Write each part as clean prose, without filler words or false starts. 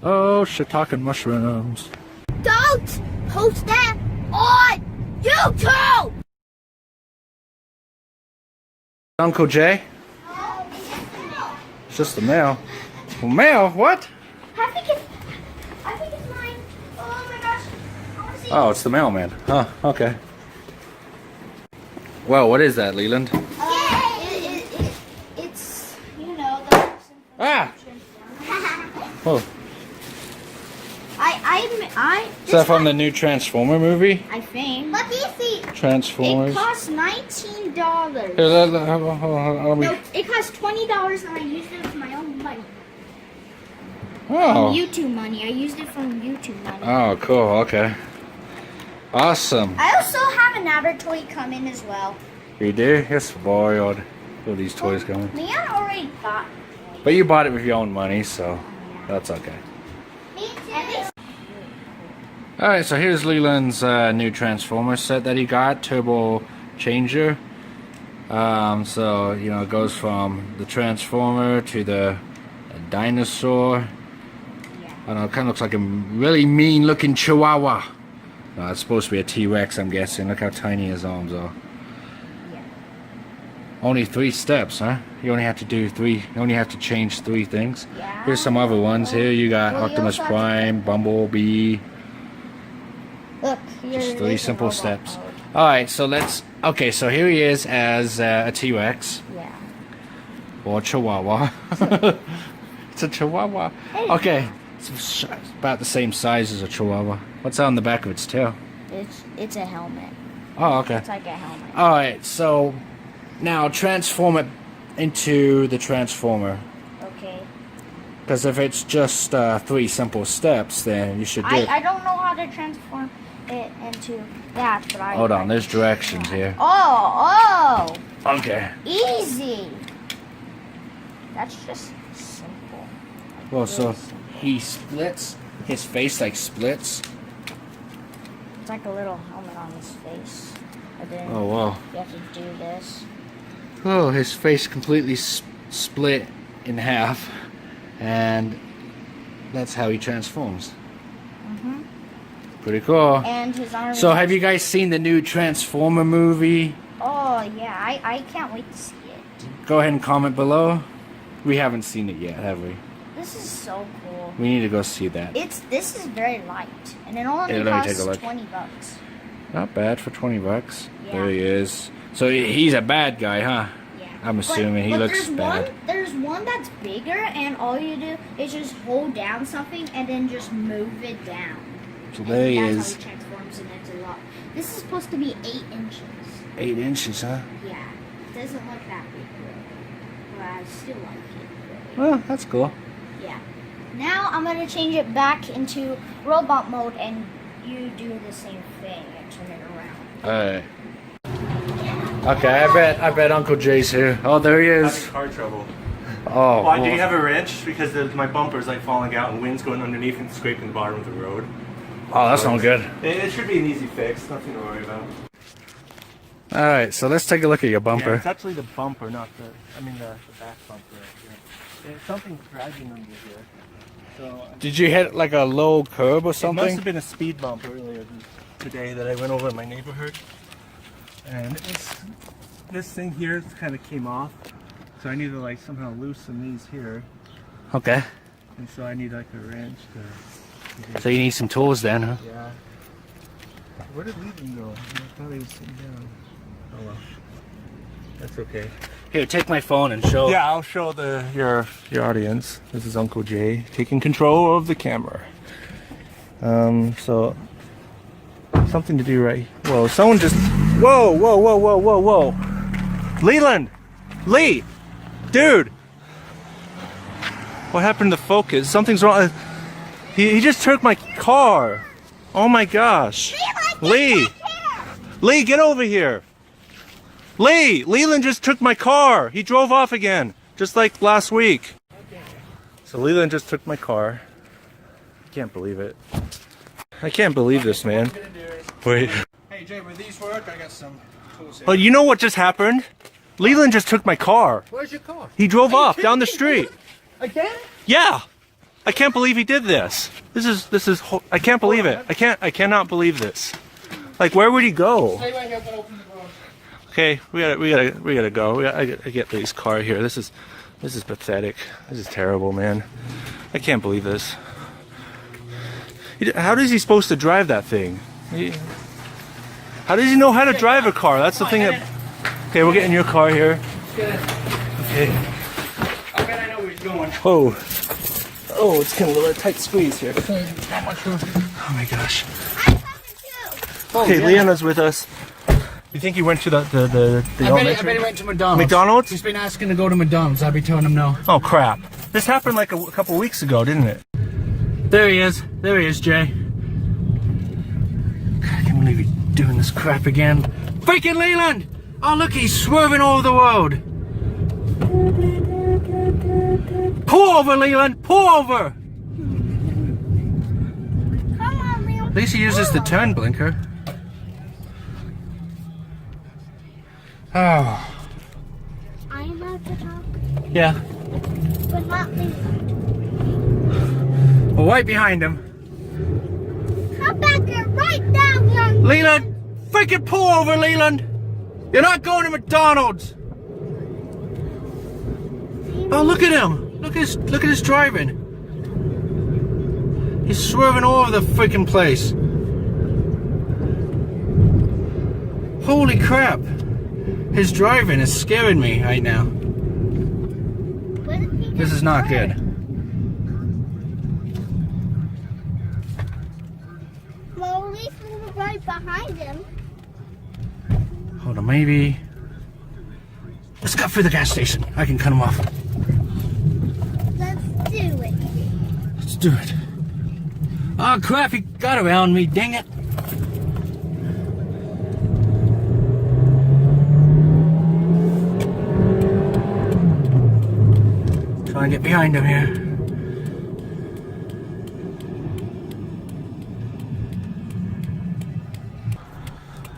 Oh, shiitake mushrooms. Don't post that on YouTube! Uncle Jay? It's just the mail. Well, mail? What? I think it's mine. Oh my gosh. I want to see. Oh, it's the mailman. Huh, okay. Well, what is that, Leland? It's, you know, the person. Ah! Oh. Is Is that from the new Transformer movie? I think. Let me see. Transformers? It costs $19. Here, let me... No, it costs $20 and I used it for my own money. Oh. YouTube money. I used it from YouTube money. Oh, cool. Okay. Awesome. I also have another toy coming as well. You do? Yes, boy. All these toys coming. Leon already bought. But you bought it with your own money, so that's okay. Me too. Alright, so here's Leland's new Transformer set that he got, Turbo Changer. So, you know, it goes from the Transformer to the dinosaur. I don't know, it kind of looks like a really mean looking Chihuahua. No, it's supposed to be a T-Rex, I'm guessing. Look how tiny his arms are. Yeah. Only 3 steps, huh? You only have to do 3, you only have to change 3 things. Yeah. Here's some other ones. Here you got Well, you Optimus also have to- Prime, Bumblebee. Look, Just 3 simple steps. Alright, so let's... Okay, so here he is as a T-Rex. Yeah. Or Chihuahua. It's a Chihuahua. Hey. Okay, it's about the same size as a Chihuahua. What's on the back of its tail? It's a helmet. Oh, okay. It's like a helmet. Alright, so now transform it into the Transformer. Okay. Because if it's just 3 simple steps, then you should do it. I don't know how to transform it into that, but I... Hold on, there's directions here. Oh! Okay. Easy! That's just simple. Well, so Really simple. he splits, his face like splits. It's like a little helmet on his face. And then Oh, wow. you have to do this. Oh, his face completely split in half. And that's how he transforms. Mm-hmm. Pretty cool. And his arm... So have you guys seen the new Transformer movie? Oh, yeah. I can't wait to see it. Go ahead and comment below. We haven't seen it yet, have we? This is so cool. We need to go see that. This is very light. And it only Yeah, let me take costs a look. $20. Not bad for 20 bucks. Yeah. There he is. So he's a bad guy, huh? Yeah. I'm assuming he looks bad. There's one that's bigger, and all you do is just hold down something and then just move it down. So there he and that's is. how he transforms and it's a lot. This is supposed to be 8 inches. 8 inches, huh? Yeah. It doesn't look that big, really. But I still like it. Well, that's cool. Yeah. Now I'm gonna change it back into robot mode, and you do the same thing and turn it around. Alright. Okay, I bet Uncle Jay's here. Oh, there he is. Having car trouble. Oh, Why do you have a wrench? Because my bumper's like falling out and wind's going underneath and scraping the bottom of the road. oh, that's not good. It should be an easy fix, nothing to worry about. Alright, so let's take a look at your Yeah, bumper. it's actually the bumper, not the back bumper right here. Yeah, something's dragging under here. So Did you hit like a low curb or it must something? have been a speed bump earlier today that I went over in my neighborhood. And this thing here kind of came off. So I need to like somehow loosen these here. Okay. And so I need like a wrench to... So you need some tools then, huh? Yeah. Where did Leland go? I thought he was sitting down. Oh well. That's okay. Here, take my phone and show. Yeah, I'll show your audience. This is Uncle Jay taking control of the camera. So something to do right. Whoa, someone just whoa. Leland! Lee! Dude! What happened to the focus? Something's wrong. He just took my car. Oh my gosh. Lee! Lee, get over here! Lee! Leland just took my car! He drove off again, just like last week. So Leland just took my car. I can't believe it. I can't believe this, man. Wait. Hey Jay, will these work? I got some tools here. Oh, you know what just happened? Leland just took my car. Where's your car? He drove off down the street. Again? Yeah! I can't believe he did this. I can't believe it. I cannot believe this. Like, where would he go? Stay right here, I'm gonna open the garage. Okay, we gotta go. I get Lee's car here. This is pathetic. This is terrible, man. I can't believe this. How is he supposed to drive that thing? How does he know how to drive a car? That's the thing that. Okay, we're getting your car here. Okay. Okay, I know where he's going. Whoa. Oh, it's kind of a little tight squeeze here. Not much room. Oh my gosh. I'm coming too. Okay, yeah. Leona's with us. You think he went to the I bet he elementary? went to McDonald's. McDonald's? He's been asking to go to McDonald's. I'll be telling him no. Oh crap! This happened like a couple weeks ago, didn't it? There he is. There he is, Jay. God, I can't believe he's doing this crap again. Freaking Leland! Oh, look, he's swerving all over the road. Pull over, Leland! Pull over! Come on, Leo. At least he uses the turn blinker. Oh. I'm about to talk, Yeah. but not me. Well, right behind him. Come back here right now, young. Leland! Freaking pull over, Leland! You're not going to McDonald's! Oh, look at him! Look at his driving. He's swerving all over the freaking place. Holy crap! His driving is scaring me right now. What if he This gets is not hurt? good. Well, at least we were right behind him. Hold on, maybe. Let's cut through the gas station. I can cut him off. Let's do it. Let's do it. Oh crap, he got around me, dang it. Trying to get behind him here.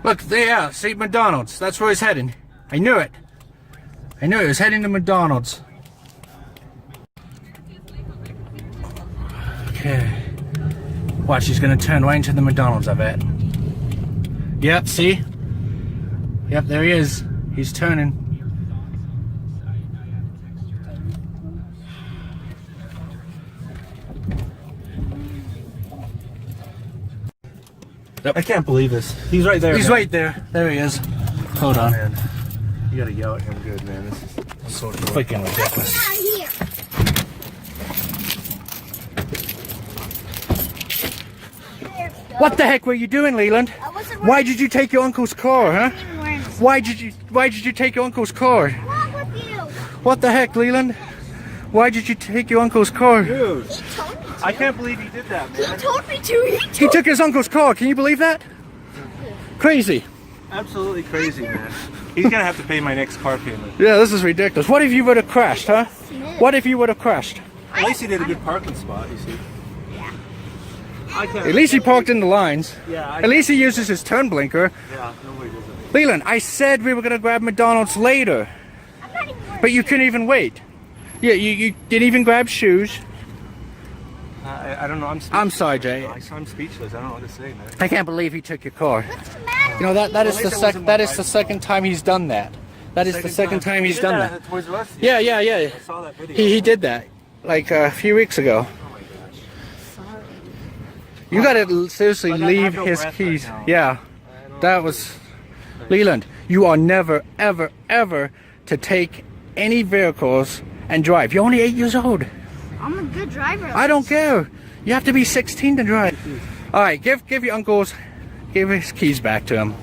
Look, there, see McDonald's. That's where he's heading. I knew it. I knew he was heading to McDonald's. Okay. Watch, he's gonna turn right into the McDonald's, I bet. Yep, see? Yep, there he is. He's turning. I can't believe this. He's right there. He's man. right there. There he is. Hold on. Man, you gotta yell at him good, man. This is so Freaking ridiculous. Out here. There we go. What the heck were you doing, Leland? I wasn't Why did you take your uncle's car, huh? even wearing this. Why did you take your uncle's car? What's wrong with you? What the heck, Leland? Why did you take your uncle's car? Dude, He told me to. I can't believe he did that, He man. told me to. He took his uncle's car. Can you believe that? Crazy. Absolutely crazy, man. He's gonna have to pay my next car payment. Yeah, this is ridiculous. What if you would have crashed, huh? What if you would have crashed? At least he did a good parking spot, you see. Yeah. I can't. At least he parked in the lines. Yeah. At least he uses his turn blinker. Yeah. Nobody does it. Leland, I said we were gonna grab McDonald's later, I'm not even wearing but you couldn't even wait. Yeah, you didn't even grab shoes. I don't know. I'm sorry, Jay. I'm speechless. I don't know what to say, man. I can't believe he took your car. What's the matter? You know that is Well, the at least it sec wasn't that my is the fault. second time he's done that. That is the second time he's done that. At Toys R Us? Yeah. I saw that video. He did that like a few weeks ago. Oh my gosh. You gotta seriously Like, I leave have no his breath right keys. now. Yeah, that was Leland. You are never, ever, ever to take any vehicles and drive. You're only 8 years old. I'm a good driver. I don't care. You have to be 16 to drive. All right, give your uncle's give his keys back to him.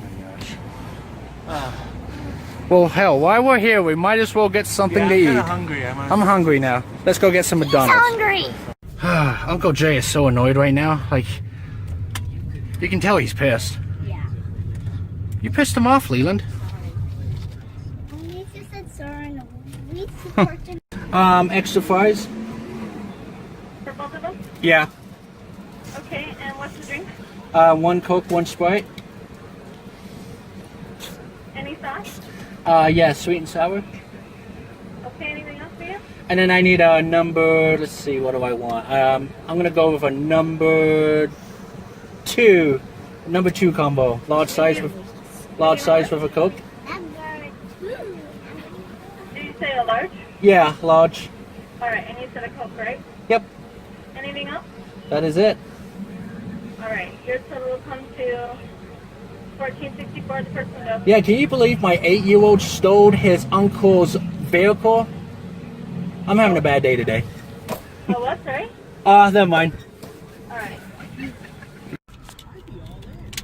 Well, hell, while we're here, we might as well get something Yeah, to I'm eat. kinda hungry. I'm hungry now. Let's go get some He's McDonald's. hungry. Uncle Jay is so annoyed right now. Like, you can tell he's pissed. Yeah. You pissed him off, Leland. We just said sorry and we supported. Extra fries? For both of them? Yeah. Okay, and what's the drink? One Coke, one Sprite. Any sauce? Yeah, sweet and sour. Okay, anything else for you? And then I need a number, let's see, what do I want? I'm gonna go with a number 2 combo. Large size with a Coke. Did you say a large? Yeah, large. Alright, and you said a Coke, right? Yep, Anything else? that is it. Alright, your total will come to $14.64 per window. Yeah, can you believe my 8-year-old stole his uncle's vehicle? I'm having a bad day today. Oh, what, sorry? Never mind. Alright.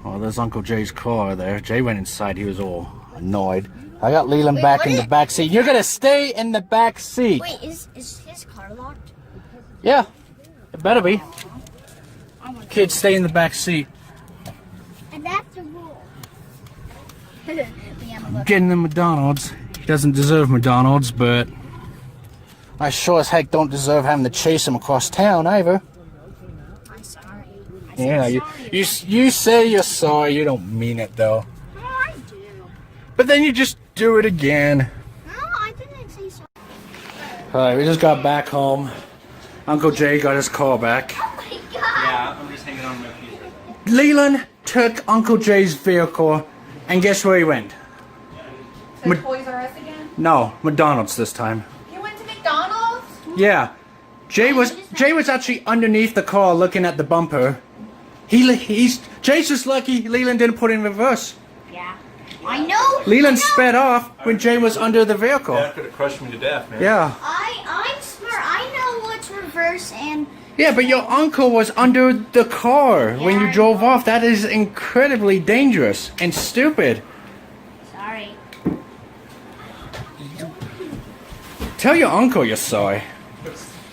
Oh, there's Uncle Jay's car there. Jay went inside, he was all annoyed. I got Leland Wait, back what in the is- back seat. You're gonna stay in the back seat. Wait, is his car locked? Yeah, it better be. Kids, stay in the back seat. And that's the rule. Getting the McDonald's. He doesn't deserve McDonald's, but I sure as heck don't deserve having to chase him across town either. I'm sorry. Yeah, you say you're sorry. You don't mean it though. No, I do. But then you just do it again. No, I didn't say so. Alright, we just got back home. Uncle Jay got his car back. Oh my god. Yeah, I'm just hanging on my feet. Leland took Uncle Jay's vehicle, and guess where he went? To Toys R Us again? No, McDonald's this time. You went to McDonald's? Yeah, Jay was actually underneath the car looking at the bumper. Jay's just lucky Leland didn't put it in reverse. Yeah. I know. Leland I know. sped off when Jay was under the vehicle. That could have crushed me to death, man. Yeah. I'm smart. I know what's reverse and. Yeah, but your uncle was under the car when Yeah, you I drove know. off. That is incredibly dangerous and stupid. Sorry. Tell your uncle you're sorry.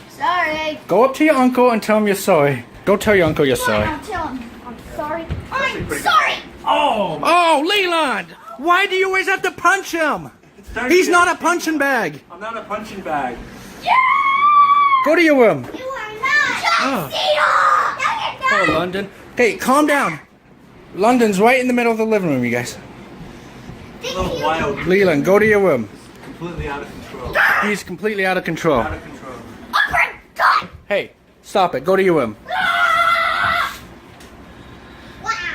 Sorry. Go up to your uncle and tell him you're sorry. Go tell your uncle you're sorry. I'll tell him. I'm sorry. I'm sorry. Oh, Leland! Why do you always have to punch him? He's not a punching bag. I'm not a punching bag. Go to your room. You are not. Oh. Oh. Oh, London. Hey, calm down. London's right in the middle of the living room, you guys. A little wild. Leland, go to your room. Completely out of control. He's completely out of control. Out of control. Hey, stop it. Go to your room.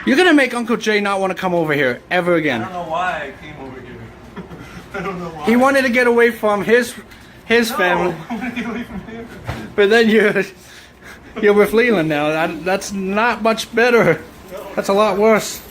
You're gonna make Uncle Jay not want to come over here ever I again. don't know why I came over here. I don't know why. He wanted to get away from his family, I want to get away from him. but then you're with Leland now. That's not much better. That's a lot worse.